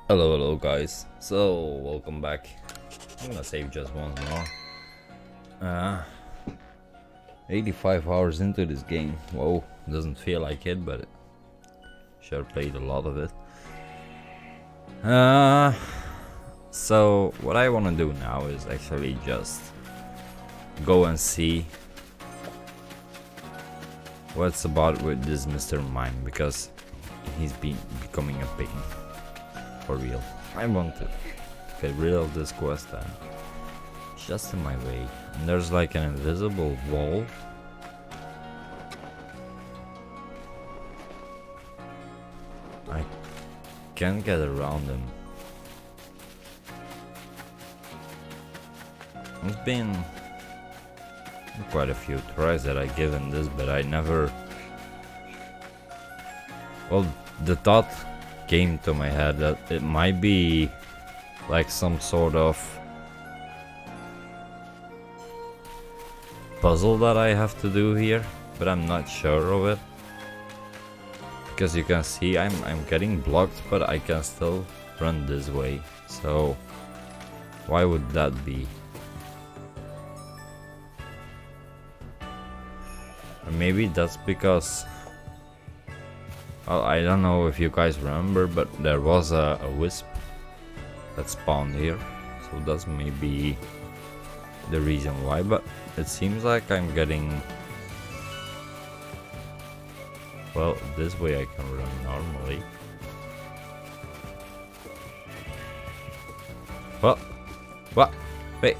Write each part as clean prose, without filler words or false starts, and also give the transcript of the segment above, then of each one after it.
Hello guys. So welcome back. I'm gonna save just once more. 85 hours into this game. Whoa, doesn't feel like it, but sure played a lot of it. So what I wanna do now is actually just go and see what's about with this Mr. Mime, because he's been becoming a pain. For real. I want to get rid of this quest and it's just in my way. And there's like an invisible wall. I can't get around him. It's been quite a few tries that I given this, but I never... Well, the thought came to my head that it might be like some sort of puzzle that I have to do here, but I'm not sure of it, because you can see I'm getting blocked, but I can still run this way. So why would that be? Or maybe that's because, well, I don't know if you guys remember, but there was a wisp that spawned here, so that's maybe the reason why. But it seems like I'm getting... Well, this way I can run normally. What? Wait,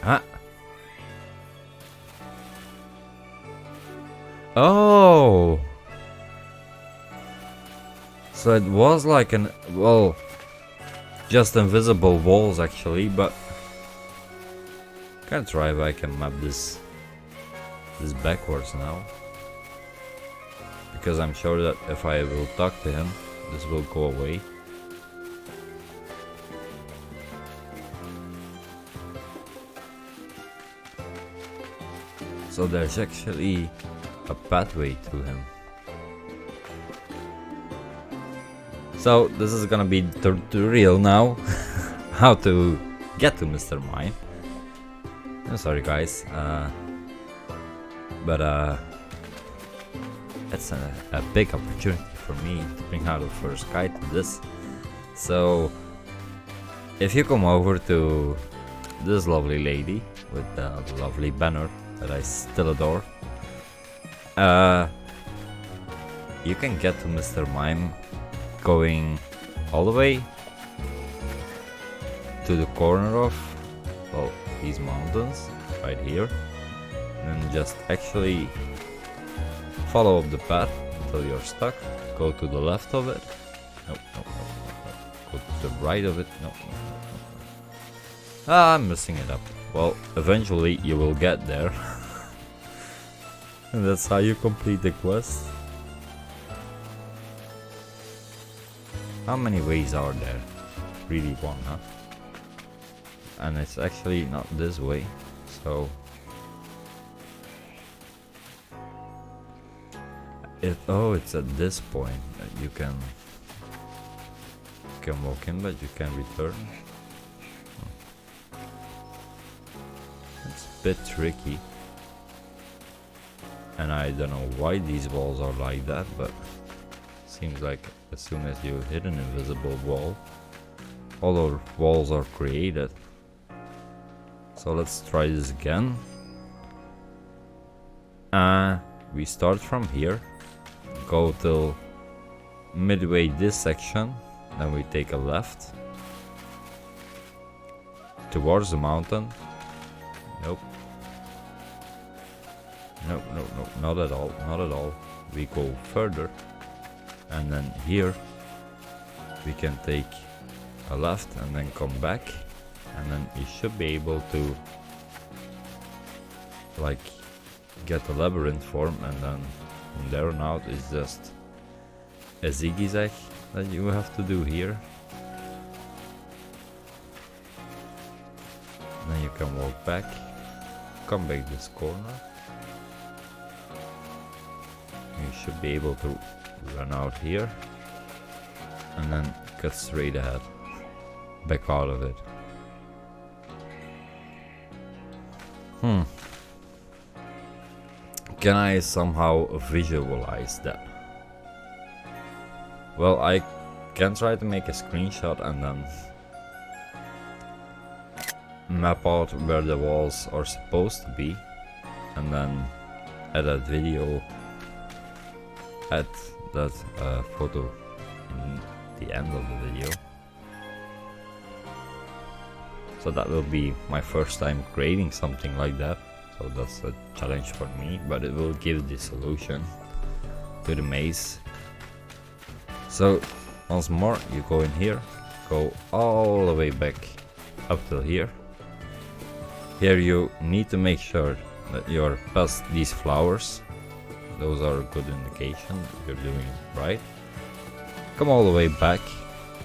huh? Oh! So it was like an, well, just invisible walls actually, but can't try if I can map this backwards now, because I'm sure that if I will talk to him, this will go away. So there's actually a pathway to him. So this is gonna be the tutorial now, how to get to Mr. Mime. I'm sorry guys, but it's a big opportunity for me to bring out the first guide to this. So if you come over to this lovely lady with the lovely banner that I still adore, you can get to Mr. Mime going all the way to the corner of, well, these mountains right here, and then just actually follow up the path until you're stuck. Go to the left of it. No. Go to the right of it. No. I'm messing it up. Well, eventually you will get there. And that's how you complete the quest. How many ways are there? Really one, huh? And it's actually not this way, so... it's at this point that you can walk in, but you can return. It's a bit tricky. And I don't know why these walls are like that, but seems like as soon as you hit an invisible wall, other walls are created. So let's try this again. We start from here, go till midway this section, then we take a left towards the mountain. Nope, not at all. We go further, and then here we can take a left and then come back, and then you should be able to like get a labyrinth form, and then from there on out is just a zigzag that you have to do here. And then you can walk back, come back this corner. You should be able to run out here, and then cut straight ahead. Back out of it. Can I somehow visualize that? Well, I can try to make a screenshot and then map out where the walls are supposed to be, and then add that video, add that photo in the end of the video. So that will be my first time creating something like that, so that's a challenge for me, but it will give the solution to the maze. So once more, you go in here, go all the way back up till here. Here you need to make sure that you're past these flowers. Those are a good indication you're doing it right. Come all the way back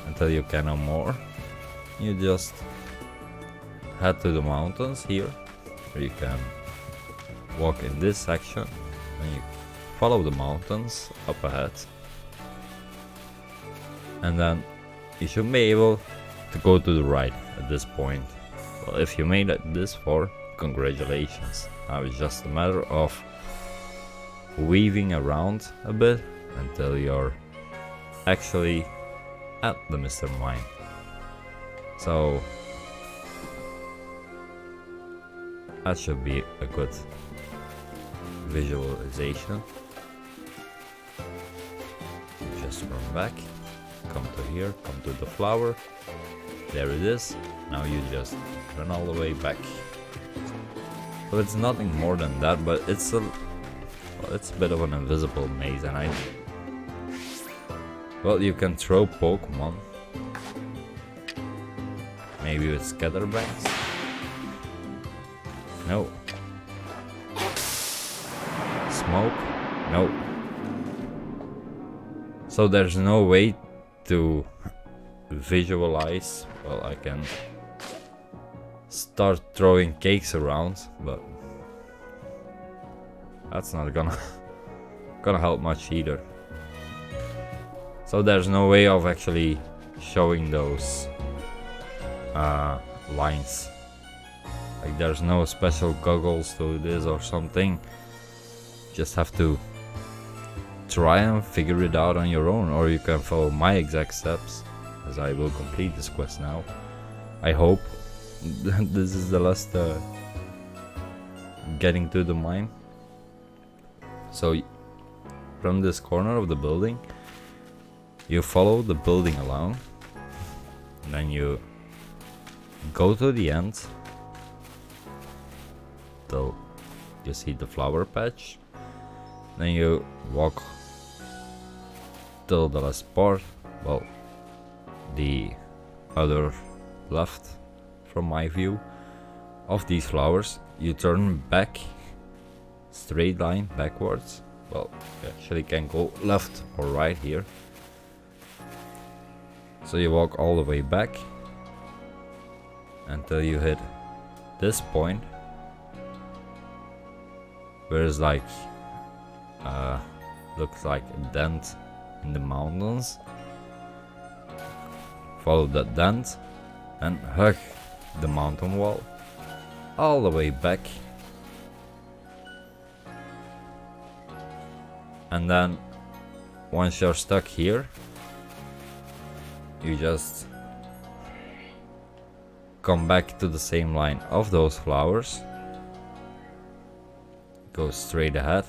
until you can no more. You just head to the mountains here, where you can walk in this section, and you follow the mountains up ahead. And then you should be able to go to the right at this point. Well, if you made it this far, congratulations. Now it's just a matter of weaving around a bit until you're actually at the Mr. Mime. So that should be a good visualization. Just run back, come to here, come to the flower. There it is. Now you just run all the way back. So it's nothing more than that, but it's a bit of an invisible maze, and well, you can throw Pokemon, maybe with scatterbangs. No. Smoke? No. So there's no way to visualize. Well, I can start throwing cakes around, but that's not gonna help much either. So there's no way of actually showing those lines. Like there's no special goggles to this or something. Just have to try and figure it out on your own, or you can follow my exact steps as I will complete this quest now. I hope this is the last getting to the mine. So from this corner of the building you follow the building along, and then you go to the end till you see the flower patch. Then you walk till the last part, well, the other left from my view of these flowers. You turn back, straight line backwards. Well, you actually can go left or right here. So you walk all the way back until you hit this point, where it's like looks like a dent in the mountains. Follow that dent and hug the mountain wall all the way back, and then once you're stuck here, you just come back to the same line of those flowers, go straight ahead,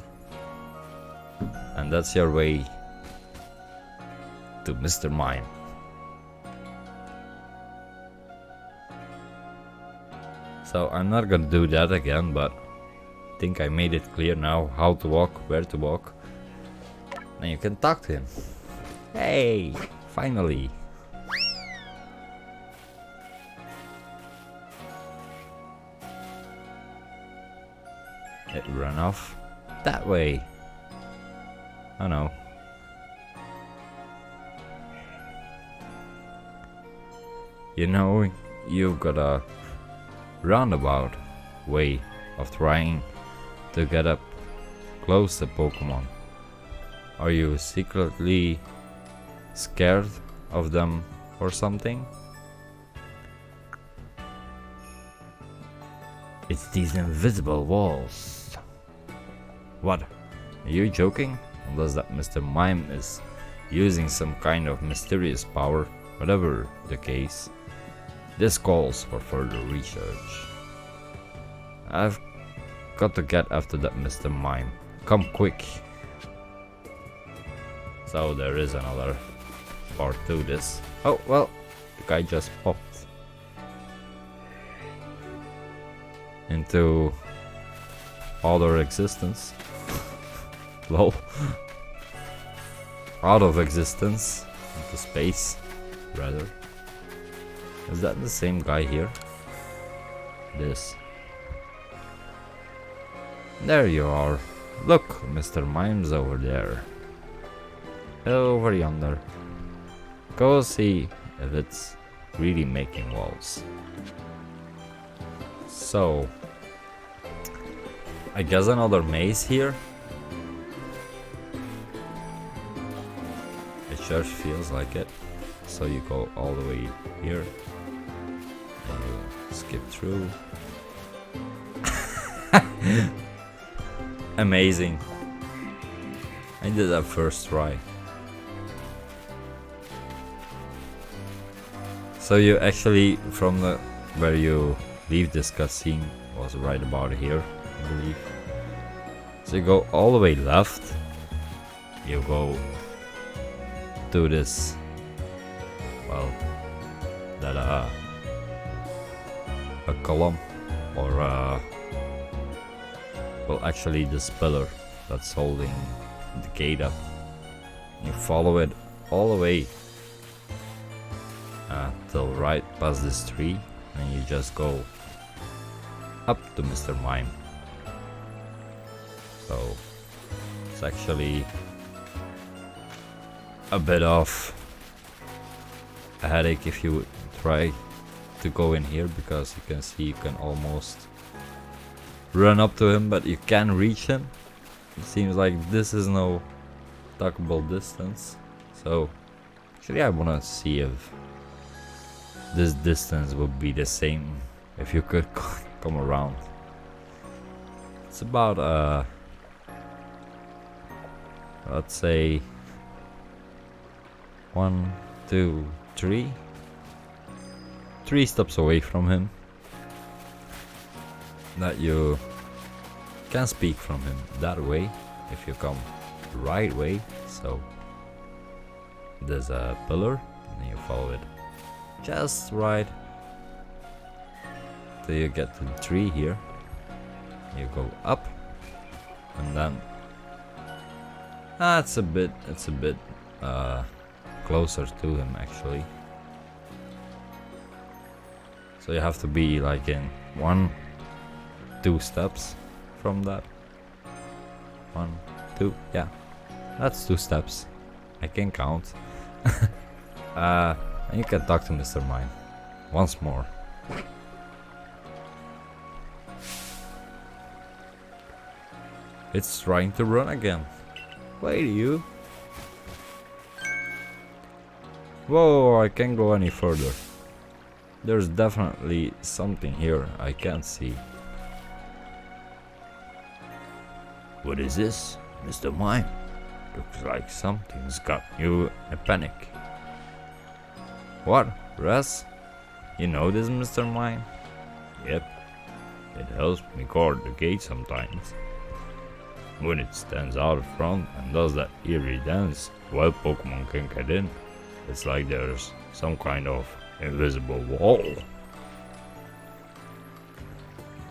and that's your way to Mr. Mime. So I'm not gonna do that again, but I think I made it clear now how to walk, where to walk. Then you can talk to him. Hey, finally. It ran off that way. Oh no. You know, you've got a roundabout way of trying to get up close to Pokemon. Are you secretly scared of them or something. It's these invisible walls. What? Are you joking? Unless that Mr. Mime is using some kind of mysterious power. Whatever the case, this calls for further research. I've got to get after that Mr. Mime. Come quick. So there is another part to this. Oh, well, the guy just popped into other existence. Lol. Out of existence. Into space, rather. Is that the same guy here? This. There you are. Look, Mr. Mime's over there. Over yonder. Go see if it's really making walls. So, I guess another maze here. It sure feels like it. So you go all the way here. And you skip through. Amazing. I did that first try. So you actually, from the where you leave this cutscene, was right about here, I believe. So you go all the way left. You go to this, well, that a column, or well, actually this pillar that's holding the gate up. You follow it all the way till right past this tree, and you just go up to Mr. Mime. So it's actually a bit of a headache if you try to go in here, because you can see you can almost run up to him, but you can't reach him. It seems like this is no talkable distance. So actually I wanna see if this distance would be the same if you could come around. It's about let's say 1, 2, 3 steps away from him, that you can speak from him that way if you come the right way. So there's a pillar and you follow it just right till you get to the tree here. You go up, and then it's a bit closer to him actually. So you have to be like in 1, 2 steps from that. 1, 2, yeah, that's 2 steps. I can count. And you can talk to Mr. Mime once more. It's trying to run again. Wait, you. Whoa, I can't go any further. There's definitely something here I can't see. What is this, Mr. Mime? Looks like something's got you in a panic. What, Russ? You know this, Mr. Mime? Yep. It helps me guard the gate sometimes. When it stands out front and does that eerie dance while Pokemon can get in, it's like there's some kind of invisible wall.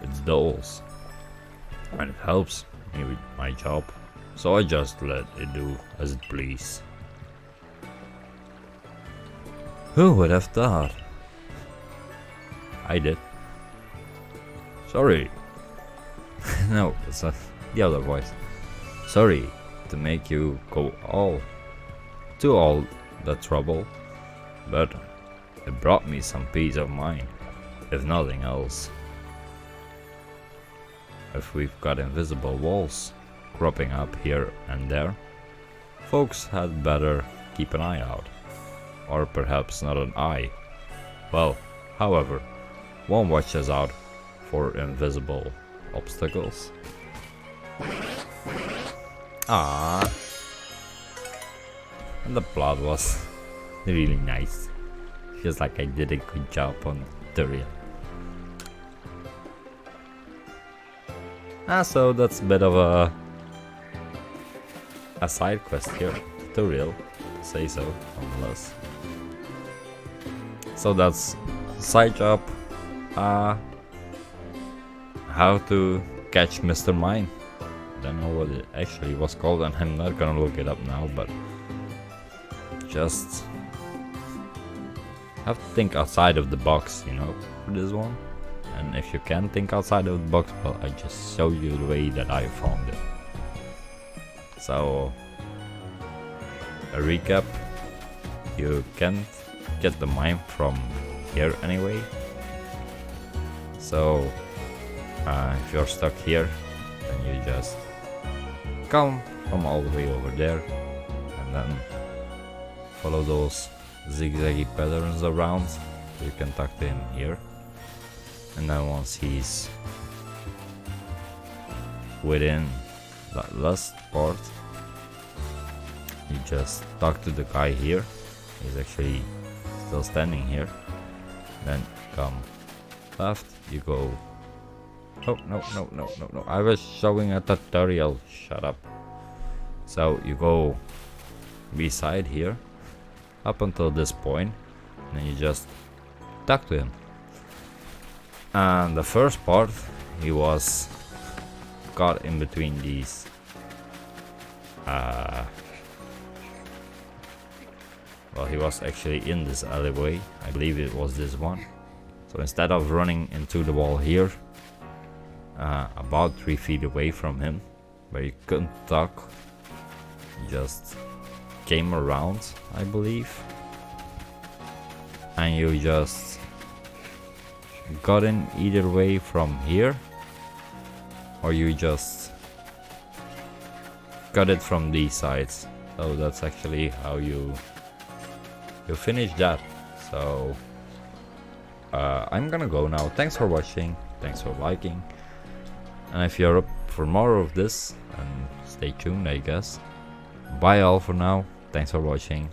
It's dolls, and it helps me with my job, so I just let it do as it please. Who would have thought? I did. Sorry. No, it's not the other voice. Sorry to make you go to all that trouble, but it brought me some peace of mind, if nothing else. If we've got invisible walls cropping up here and there, folks had better keep an eye out, or perhaps not an eye. Well, however, one watches out for invisible obstacles. Ah, and the plot was really nice. Feels like I did a good job on the tutorial. So that's a bit of a side quest here, tutorial, to say so, nonetheless. So that's side job, how to catch Mr. Mime. Don't know what it actually was called, and I'm not gonna look it up now, but just have to think outside of the box, you know, for this one. And if you can think outside of the box, well, I just show you the way that I found it. So, a recap, you can't get the mime from here anyway. So, if you're stuck here, then you just come from all the way over there and then follow those zigzaggy patterns around so you can talk to him here. And then once he's within that last part, you just talk to the guy here. He's actually still standing here. Then come left, you go. Oh, no. I was showing a tutorial. Shut up. So you go beside here up until this point, and then you just talk to him. And the first part, he was caught in between these well, he was actually in this alleyway. I believe it was this one. So instead of running into the wall here, about 3 feet away from him, where you couldn't talk, you just came around, I believe, and you just got in either way from here, or you just got it from these sides. So that's actually how you finish that. So I'm gonna go now. Thanks for watching, thanks for liking, and if you're up for more of this, then stay tuned, I guess. Bye all for now, thanks for watching.